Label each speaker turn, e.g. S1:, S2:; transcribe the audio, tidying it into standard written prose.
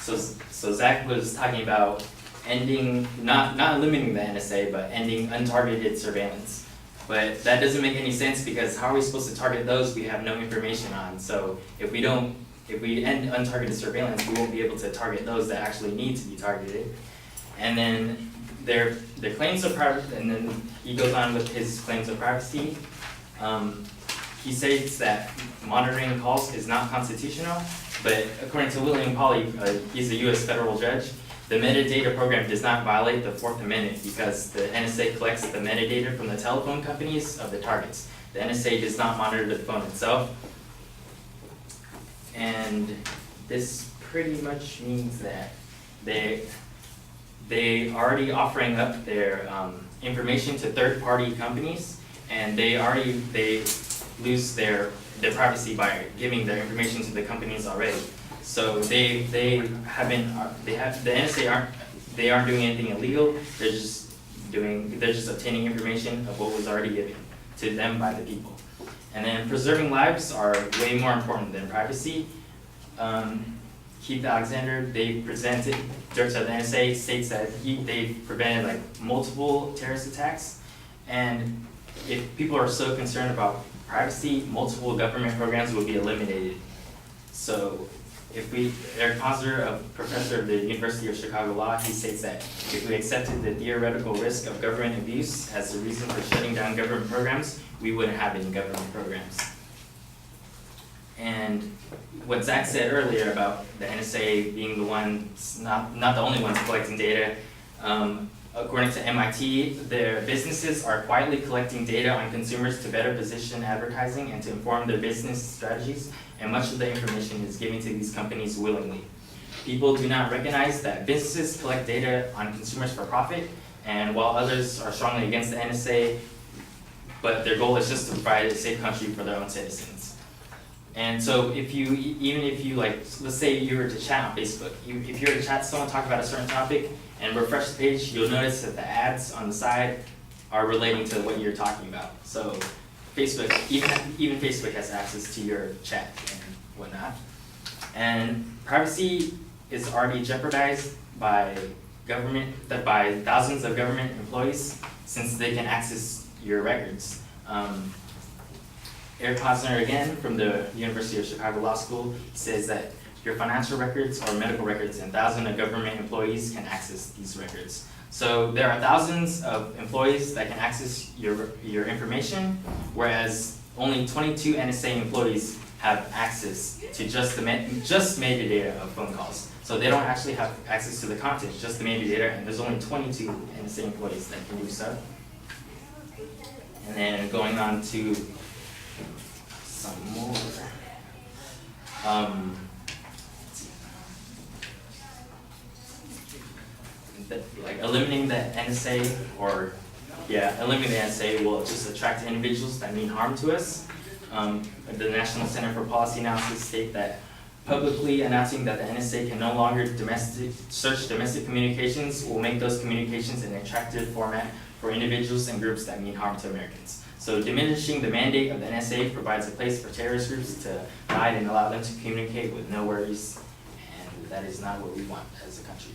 S1: So Zach was talking about ending, not eliminating the NSA, but ending untargeted surveillance. But that doesn't make any sense because how are we supposed to target those we have no information on? So if we end untargeted surveillance, we won't be able to target those that actually need to be targeted. And then their claims of privacy, and then he goes on with his claims of privacy. He states that monitoring calls is not constitutional, but according to William Pauley, he's a US federal judge, the metadata program does not violate the Fourth Amendment because the NSA collects the metadata from the telephone companies of the targets. The NSA does not monitor the phone itself. And this pretty much means that they already offering up their information to third-party companies, and they lose their privacy by giving their information to the companies already. So the NSA aren't doing anything illegal. They're just obtaining information of what was already given to them by the people. And then preserving lives are way more important than privacy. Keith Alexander, they presented, director of the NSA, states that they've prevented like multiple terrorist attacks. And if people are so concerned about privacy, multiple government programs will be eliminated. So Eric Posner, a professor of the University of Chicago Law, he states that if we accepted the theoretical risk of government abuse as the reason for shutting down government programs, we wouldn't have any government programs. And what Zach said earlier about the NSA being the ones, not the only ones collecting data, according to MIT, their businesses are quietly collecting data on consumers to better position advertising and to inform their business strategies, and much of the information is given to these companies willingly. People do not recognize that businesses collect data on consumers for profit, and while others are strongly against the NSA, but their goal is just to provide a safe country for their own citizens. And so even if you like, let's say you were to chat on Facebook, if you were to chat to someone, talk about a certain topic, and refresh the page, you'll notice that the ads on the side are relating to what you're talking about. So Facebook, even Facebook has access to your chat and whatnot. And privacy is already jeopardized by thousands of government employees since they can access your records. Eric Posner, again, from the University of Chicago Law School, says that your financial records or medical records and thousands of government employees can access these records. So there are thousands of employees that can access your information, whereas only 22 NSA employees have access to just metadata of phone calls. So they don't actually have access to the content, just the metadata, and there's only 22 NSA employees that can do so. And then going on to some more. Like eliminating the NSA eliminating the NSA will just attract individuals that mean harm to us. The National Center for Policy Analysis state that publicly announcing that the NSA can no longer search domestic communications will make those communications an attractive format for individuals and groups that mean harm to Americans. So diminishing the mandate of the NSA provides a place for terrorist groups to hide and allow them to communicate with no worries, and that is not what we want as a country.